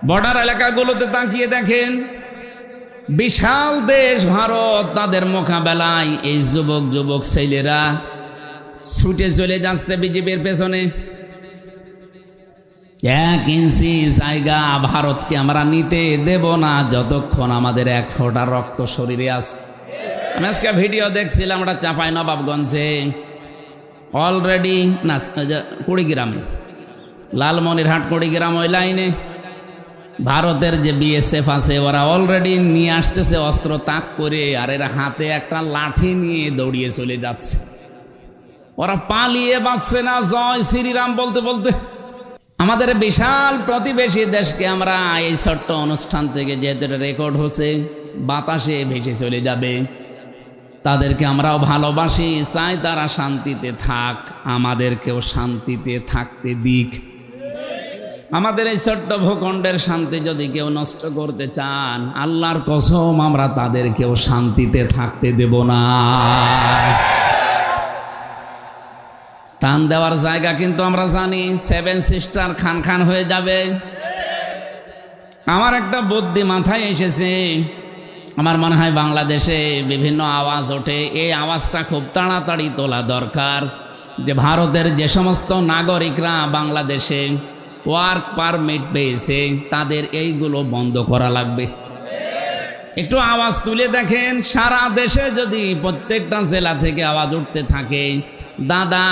Border এলাকাগুলোতে তাকিয়ে দেখেন, বিশাল দেশ ভারত, তাদের মোকাবেলায় এই যুবক ছেলেরা ছুটে চলে যাচ্ছে বিজেপির পেছনে। 1 ইঞ্চি জায়গা ভারতকে আমরা নিতে দেব না যতক্ষণ আমাদের 1 ফোঁটা রক্ত শরীরে আছে। আমি আজকে ভিডিও দেখছিলাম, ওটা চাঁপাইনবাবগঞ্জে অলরেডি না কুড়িগ্রামে, লালমনিরহাট কুড়িগ্রাম ওই লাইনে ভারতের যে বিএসএফ আছে ওরা অলরেডি নিয়ে আসতেছে অস্ত্র তাক করে, আর এরা হাতে একটা লাঠি নিয়ে দৌড়িয়ে চলে যাচ্ছে। ওরা পালিয়ে বাঁচছে না জয় শ্রীরাম বলতে বলতে। আমাদের বিশাল প্রতিবেশী দেশকে আমরা এই ছোট্ট অনুষ্ঠান থেকে যেহেতু রেকর্ড হচ্ছে বাতাসে ভেসে চলে যাবে, তাদেরকে আমরাও ভালোবাসি, চাই তারা শান্তিতে থাক, আমাদেরকেও শান্তিতে থাকতে দিক। আমাদের এই ছোট্ট ভূখণ্ডের শান্তি যদি কেউ নষ্ট করতে চান, আল্লাহর কসম আমরা তাদেরকেও শান্তিতে থাকতে দেব না। টান দেওয়ার জায়গা কিন্তু আমরা জানি, 7 সিস্টার খান খান হয়ে যাবে। আমার একটা বুদ্ধি মাথায় এসেছে, আমার মনে হয় বাংলাদেশে বিভিন্ন আওয়াজ ওঠে, এই আওয়াজটা খুব তাড়াতাড়ি তোলা দরকার যে ভারতের যে সমস্ত নাগরিকরা বাংলাদেশে ওয়ার্ক পারমিট পেয়েছে তাদের এইগুলো বন্ধ করা লাগবে। একটু আওয়াজ তুলে দেখেন, সারা দেশে যদি প্রত্যেকটা জেলা থেকে আওয়াজ উঠতে থাকে, দাদা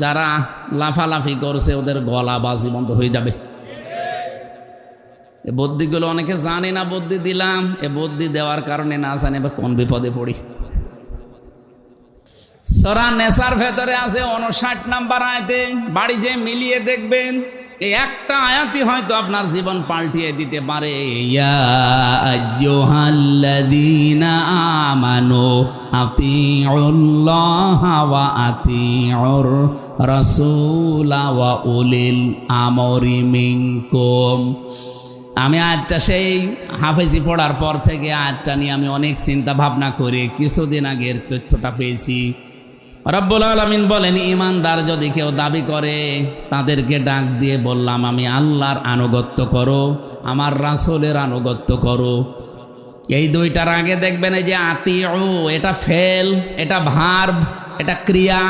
যারা লাফালাফি করছে ওদের গলা বাজি বন্ধ হয়ে যাবে। এ বুদ্ধিগুলো অনেকে জানে না, বুদ্ধি দিলাম, এ বুদ্ধি দেওয়ার কারণে না জানে বা কোন বিপদে পড়ি। সূরা নেসার ভেতরে আছে 59 নম্বর আয়াতে, বাড়ি যে মিলিয়ে দেখবেন এই একটা আয়াতই হয়তো আপনার জীবন পাল্টিয়ে দিতে পারে। ইয়া আইয়ুহাল্লাযীনা আমানু আতিউল্লাহা ওয়া আতিউর রাসূলা ওয়া উলিল আমরি মিনকুম। আমি আয়াতটা সেই হাফেজি পড়ার পর থেকে আয়াতটা নিয়ে আমি অনেক চিন্তা ভাবনা করে কিছুদিন আগের তথ্যটা পেয়েছি। রব্বুল আলামিন বলেন, ইমানদার যদি কেউ দাবি করে তাদেরকে ডাক দিয়ে বললাম আমি আল্লাহর আনুগত্য করো, আমার রাসূলের আনুগত্য করো। এই দুইটার আগে দেখবেন এই যে আতিউ, এটা ফেল, এটা ভার্ব, এটা ক্রিয়া।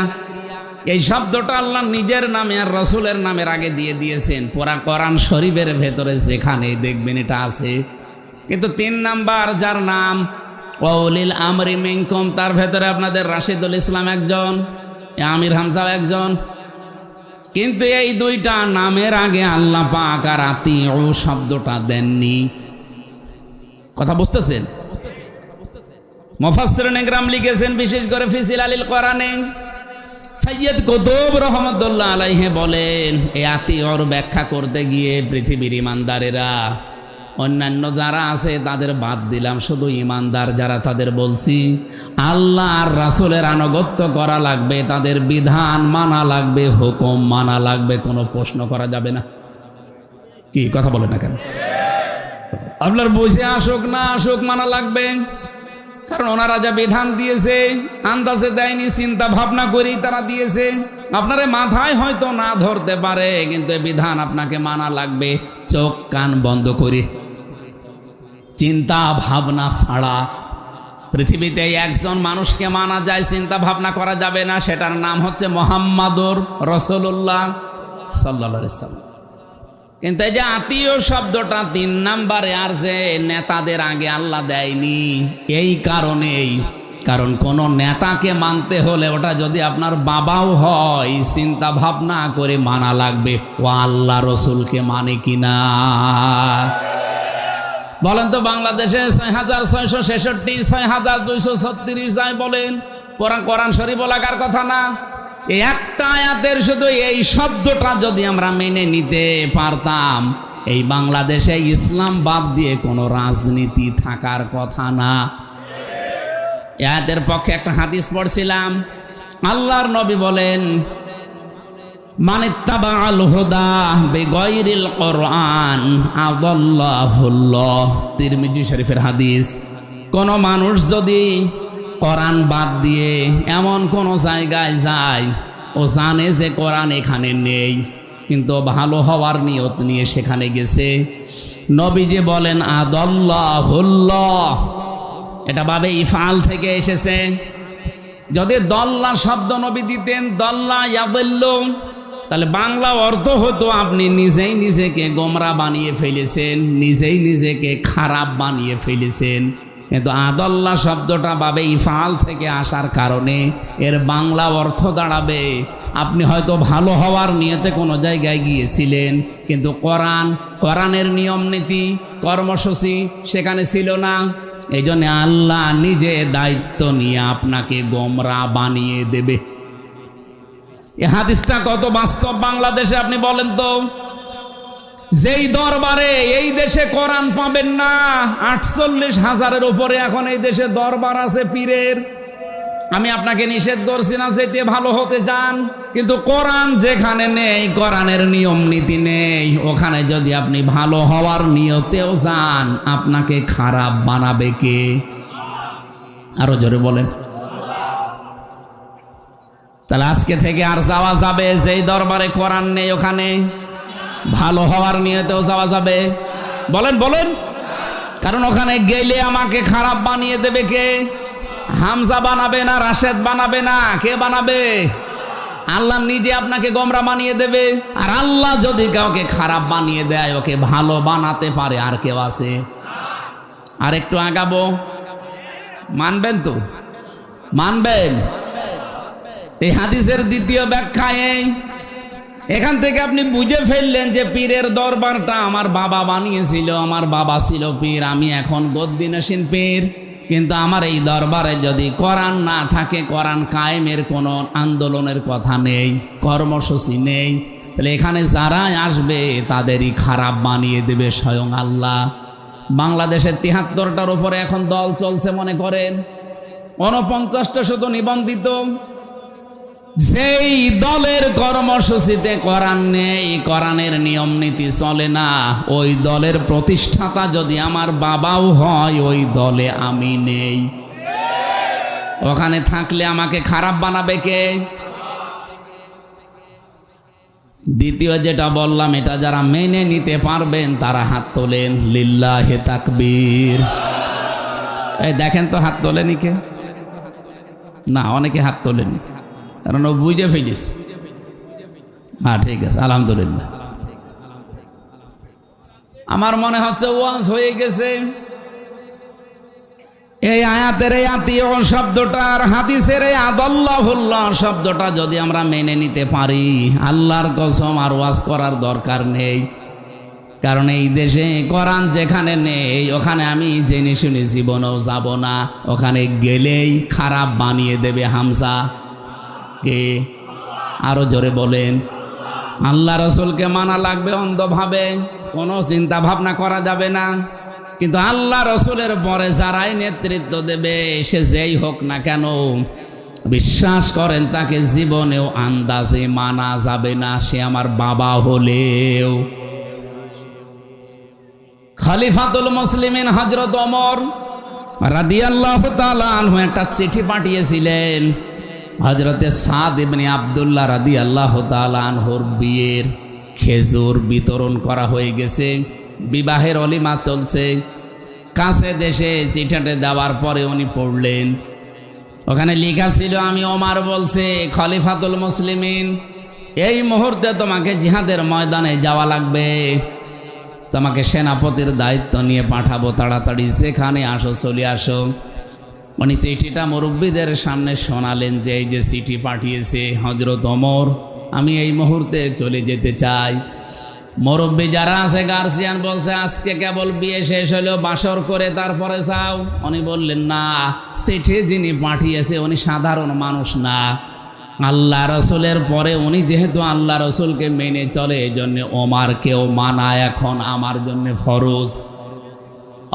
এই শব্দটা আল্লাহ নিজের নামে আর রাসূলের নামের আগে দিয়ে দিয়েছেন। পুরা কোরআন শরীফের ভেতরে যেখানে দেখবেন এটা আছে, কিন্তু 3 নাম্বার যার নাম ওয়াউলিল আমরি মিনকুম, তার ভেতরে আপনাদের রাশিদুল ইসলাম একজন, আমির হামজা একজন, কিন্তু এই দুইটা নামের আগে আল্লাহ পাক আর আতিউ শব্দটা দেননি। কথা বুঝতেছেন? মুফাসসিরিন ইকরাম লিখেছেন, বিশেষ করে ফি জিলালিল কোরআনে সৈয়দ কুতুব রহমতুল্লাহ আলাইহি বলেন, এই আতিউর ব্যাখ্যা করতে গিয়ে পৃথিবীর ইমানদারেরা অন্যান্য যারা আছে তাদের বাদ দিলাম, শুধু ইমানদার যারা তাদের বলছি আল্লাহ আর রাসূলের আনুগত্য করা লাগবে, তাদের বিধান মানা লাগবে, হুকুম মানা লাগবে, কোনো প্রশ্ন করা যাবে না। কি কথা বলে না কেন? আপনার বুঝে আসুক না আসুক মানা লাগবে, কারণ ওনারা যা বিধান দিয়েছে আন্দাজে দেয়নি, চিন্তা ভাবনা করেই তারা দিয়েছে। আপনারে মাথায় হয়তো না ধরতে পারে, কিন্তু এই বিধান আপনাকে মানা লাগবে চোখ কান বন্ধ করে, চিন্তা ভাবনা ছাড়া। পৃথিবীতে একজন মানুষকে মানা যায়, চিন্তা ভাবনা করা যাবে না, সেটার নাম হচ্ছে মুহাম্মাদুর রাসূলুল্লাহ সাল্লাল্লাহু আলাইহি ওয়াসাল্লাম। কিন্তু এই যে আত্মীয় শব্দটা 3 নাম্বারে আর যে নেতাদের আগে আল্লাহ দেয়নি, এই কারণেই, কারণ কোন নেতাকে মানতে হলে ওটা যদি আপনার বাবাও হয় চিন্তা ভাবনা করে মানা লাগবে ও আল্লাহ রসুলকে মানে কিনা। বলেন তো বাংলাদেশে ৬৬৬৬, ৬২৩৬ যাই বলেন, কোরআন শরীফ লাগার কথা না। এই একটা আয়াতের শুধু এই শব্দটা যদি আমরা মেনে নিতে পারতাম, এই বাংলাদেশে ইসলাম বাদ দিয়ে কোনো রাজনীতি থাকার কথা না। আয়াতের পক্ষে একটা হাদিস পড়ছিলাম, আল্লাহর নবী বলেন, মানিত্তাবাআল হুদা বিগাইরিল কোরআন আদাল্লাহুল্লাহ। তিরমিজি শরীফের হাদিস। কোন মানুষ যদি কোরআন বাদ দিয়ে এমন কোন জায়গায় যায়, ও জানে যে কোরআন এখানে নেই, কিন্তু ভালো হওয়ার নিয়ত নিয়ে সেখানে গেছে। নবীজি বলেন আদাল্লাহুল্লাহ, এটা বাবে ইফআল থেকে এসেছে। যদি দল্লা শব্দ নবী দিতেন দল্লা ইয়াদিল্লু, তাহলে বাংলা অর্থ হতো আপনি নিজেই নিজেকে গোমরা বানিয়ে ফেলেছেন, নিজেই নিজেকে খারাপ বানিয়ে ফেলেছেন। কিন্তু আদাল্লা শব্দটা বাবে ইফআল থেকে আসার কারণে এর বাংলা অর্থ দাঁড়াবে আপনি হয়তো ভালো হওয়ার নিয়তে কোনো জায়গায় গিয়েছিলেন, কিন্তু কোরআনের নিয়ম নীতি কর্মসূচি সেখানে ছিল না। এই জন্য আল্লাহ নিজে দায়িত্ব নিয়ে আপনাকে গোমরা বানিয়ে দেবে। এই হাদিসটা কত বাস্তব বাংলাদেশে আপনি বলেন তো? যেই দরবারে এই দেশে কোরআন পাবেন না, 48,000-এর উপরে এখন এই দেশে দরবার আছে পীরের। আমি আপনাকে নিষেধ করছি না যেতে ভালো হতে চান, কিন্তু কোরআন যেখানে নেই, কোরআনের নিয়ম নীতি নেই, ওখানে যদি আপনি ভালো হওয়ার নিয়তেও যান আপনাকে খারাপ বানাবে কে? আরো জোরে বলেন। তাহলে আজকে থেকে আর যাওয়া যাবে যেই দরবারে কোরআন নেই ওখানে? ভালো হওয়ার নিয়তেও যাওয়া যাবে? বলেন বলেন। কারণ ওখানে গেলে আমাকে খারাপ বানিয়ে দেবে কে? হামজা বানাবে না, রাশেদ বানাবে না, কে বানাবে? আল্লাহ নিজে আপনাকে গোমরা বানিয়ে দেবে। আর আল্লাহ যদি কাউকে খারাপ বানিয়ে দেয় ওকে ভালো বানাতে পারে আর কেউ আছে? আর একটু আগাবো, মানবেন তো? মানবেন? এই হাদিসের দ্বিতীয় ব্যাখ্যায় এখান থেকে আপনি বুঝে ফেললেন যে পীরের দরবারটা আমার বাবা বানিয়েছিল, আমার বাবা ছিল পীর, আমি এখন গদ্দিনসীন পীর। কিন্তু আমার এই দরবারে যদি কোরআন না থাকে, কোরআন কায়েমের কোনো আন্দোলনের কথা নেই, কর্মসূচি নেই, তাহলে এখানে যারা আসবে তাদেরই খারাপ বানিয়ে দেবে স্বয়ং আল্লাহ। বাংলাদেশের 73টার উপরে এখন দল চলছে মনে করেন, 49টা শুধু নিবন্ধিত। যেই দলের কর্মসূচিতে কোরআন নেই, কোরআনের নিয়ম নীতি চলে না, ওই দলের প্রতিষ্ঠাতা যদি আমার বাবাও হয় ওই দলে আমি নেই। ওখানে থাকলে আমাকে খারাপ বানাবে কে? দ্বিতীয় যেটা বললাম এটা যারা মেনে নিতে পারবেন তারা হাত তোলেন, লিল্লাহে তাকবীর। এই দেখেন তো হাত তোলেনি কে? না, অনেকে হাত তোলেনি, কারণ ও বুঝে ফেলিস। হ্যাঁ ঠিক আছে, আলহামদুলিল্লাহ। আমার মনে হচ্ছে ওয়াজ হয়ে গেছে। এই আয়াতের এই আতিয় শব্দটা আর হাদিসের এই আদাল্লাহুল্লাহ শব্দটা যদি আমরা মেনে নিতে পারি, আল্লাহর কসম আর ওয়াজ করার দরকার নেই। কারণ এই দেশে কোরআন যেখানে নেই ওখানে আমি জেনে শুনে জীবনেও যাব না। ওখানে গেলেই খারাপ বানিয়ে দেবে হামজা কে? আরো জোরে বলেন। আল্লাহ রসুলকে মানা লাগবে অন্ধভাবে, কোনো চিন্তা ভাবনা করা যাবে না। কিন্তু আল্লাহ রসুলের পরে যারাই নেতৃত্ব দেবে সে যেই হোক না কেন, বিশ্বাস করেন তাকে জীবনেও আন্দাজে মানা যাবে না, সে আমার বাবা হলেও। খলিফাতুল মুসলিমিন হযরত ওমর রাদিয়াল্লাহু তাআলা আনহু একটা চিঠি পাঠিয়েছিলেন। হযরতে সাদ ইবনে আব্দুল্লাহ রাদিয়াল্লাহু তাআলা আনহুর বিয়ের খেজুর বিতরণ করা হয়ে গেছে, বিবাহের অলিমা চলছে। কাছে দেশে চিঠিটা দেওয়ার পরে উনি পড়লেন, ওখানে লেখা ছিল, আমি ওমর বলছে খলিফাতুল মুসলিমিন, এই মুহূর্তে তোমাকে জিহাদের ময়দানে যাওয়া লাগবে, তোমাকে সেনাপতির দায়িত্ব নিয়ে পাঠাবো, তাড়াতাড়ি যেখানে আসো চলে আসো। উনি চিঠিটা মুরব্বীদের সামনে শোনালেন যে এই যে চিঠি পাঠিয়েছে হযরত ওমর, আমি এই মুহূর্তে চলে যেতে চাই। মুরব্বী যারা আছে গার্জিয়ান বলছে আজকে কেবল বিয়ে শেষ হলো, বাসর করে তারপরে যাও। উনি বললেন না, চিঠি যিনি পাঠিয়েছে উনি সাধারণ মানুষ না, আল্লাহ রসুলের পরে উনি যেহেতু আল্লাহ রসুলকে মেনে চলে, এই জন্য ওমরকেও মানা এখন আমার জন্য ফরজ।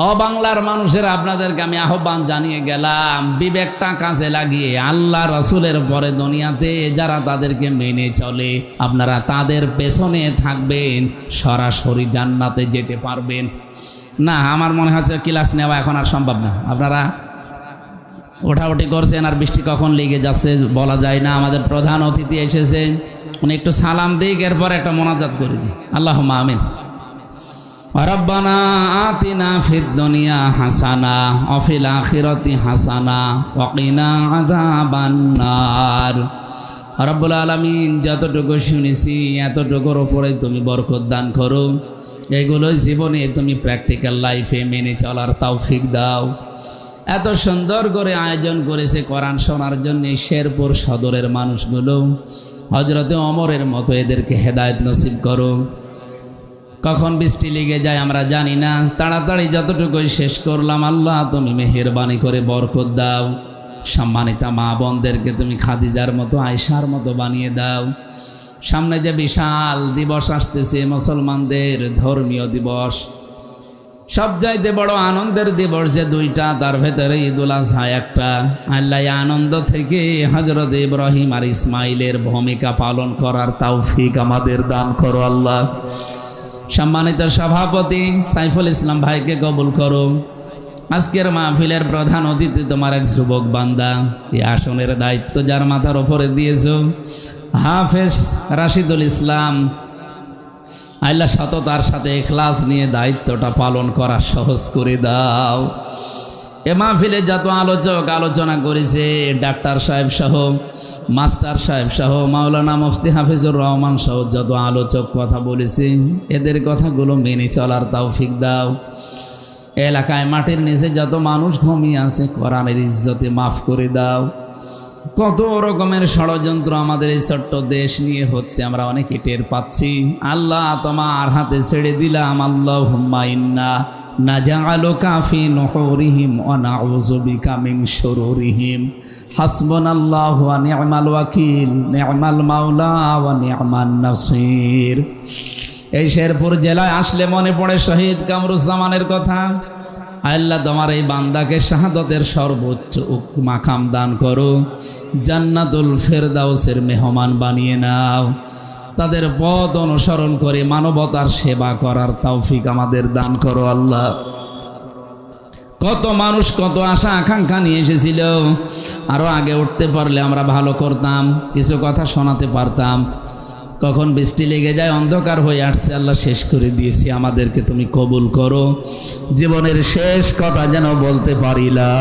ও বাংলার মানুষের, আপনাদেরকে আমি আহ্বান জানিয়ে গেলাম, বিবেকটা কাজে লাগিয়ে আল্লাহ রসুলের পরে দুনিয়াতে যারা তাদেরকে মেনে চলে আপনারা তাদের পেছনে থাকবেন, সরাসরি জান্নাতে যেতে পারবেন না। আমার মনে হচ্ছে ক্লাস নেওয়া এখন আর সম্ভব না। আপনারা ওঠাউঠি করছেন আর বৃষ্টি কখন লেগে যাচ্ছে বলা যায় না। আমাদের প্রধান অতিথি এসেছে, উনি একটু সালাম দিক, এরপর একটা মোনাজাত করে দিই। আল্লাহুম্মা আমিন। রব্বানা আতিনা ফিদ দুনিয়া হাসানা ওয়া ফিল আখিরাতি হাসানা ওয়া কিনা আযাবান নার। রব্বুল আলামিন, যতটুকু শুনেছি এতটুকুর উপরে তুমি বরকত দান করো। এগুলো জীবনে তুমি প্র্যাকটিক্যাল লাইফে মেনে চলার তৌফিক দাও। এত সুন্দর করে আয়োজন করেছে কোরআন শোনার জন্য শেরপুর সদরের মানুষগুলো। হযরতে ওমরের মতো এদেরকে হেদায়েত নসিব করো। কখন বৃষ্টি লেগে যায় আমরা জানি না, তাড়াতাড়ি যতটুকুই শেষ করলাম আল্লাহ তুমি মেহেরবানি করে বরকত দাও। সম্মানিতা মা বোনদেরকে তুমি খাদিজার মতো আয়েশার মতো বানিয়ে দাও। সামনে যে বিশাল দিবস আসতেছে মুসলমানদের ধর্মীয় দিবস, সবচাইতে বড় আনন্দের দিবস যে দুইটা, তার ভেতরে ঈদুল আজহা একটা। আল্লাহ আনন্দ থেকে হযরত ইব্রাহিম আর ইসমাইলের ভূমিকা পালন করার তৌফিক আমাদের দান করো আল্লাহ। সম্মানিত সভাপতি সাইফুল ইসলাম ভাইকে কবুল করো। আজকের মাহফিলের প্রধান অতিথি তোমার এক যুবক বান্দা, এই আসনের দায়িত্ব যার মাথার উপরে দিয়েছো হাফেজ রাশিদুল ইসলাম। আল্লাহ সততার সাথে ইখলাস নিয়ে দায়িত্বটা পালন করা সহজ করে দাও। এ মাহফিলে যত আলোচক আলোচনা করেছে, ডাক্তার সাহেব সহ, মাস্টার সাহেব সহ, মাওলানা মুফতি হাফিজুর রহমান সহ যত আলোচক কথা বলেছে, এদের কথাগুলো মেনে চলার তৌফিক দাও। এলাকায় মাটির নিচে যত মানুষ ঘুমিয়ে আছে, কোরআনের ইজ্জতে মাফ করে দাও। কত রকমের ষড়যন্ত্র আমাদের এই ছোট্ট দেশ নিয়ে হচ্ছে, আমরা অনেকে টের পাচ্ছি। আল্লাহ তোমার হাতে ছেড়ে দিলাম। আল্লাহুম্মা ইন্না নাজআলুকা ফি নুহুরিহিম ওয়া নাউযু বিকা মিন শুরুরিহিম। হাসবুনাল্লাহু ওয়া নি'মাল ওয়াকিল, নি'মাল মাওলা ওয়া নি'মান নাসির। এই শেরপুর জেলায় আসলে মনে পড়ে শহীদ কামরুজ্জামানের কথা। আল্লাহ তোমার এই বান্দাকে শাহাদাতের সর্বোচ্চ মাকাম দান করো, জান্নাতুল ফেরদাউসের মেহমান বানিয়ে নাও। তাদের পথ অনুসরণ করে মানবতার সেবা করার তৌফিক আমাদের দান করো আল্লাহ। কত মানুষ কত আশা আকাঙ্ক্ষা নিয়ে এসেছিল, আরো আগে উঠতে পারলে আমরা ভালো করতাম, কিছু কথা শোনাতে পারতাম। কখন বৃষ্টি লেগে যায়, অন্ধকার হয়ে আসছে, আল্লাহ শেষ করে দিয়েছি। আমাদেরকে তুমি কবুল করো, জীবনের শেষ কথা যেন বলতে পারি লা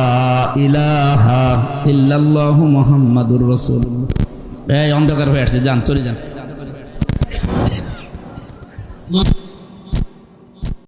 ইলাহা ইল্লাল্লাহু মুহাম্মাদুর রাসূলুল্লাহ। এই অন্ধকার হয়ে আসছে, যান চলে যান।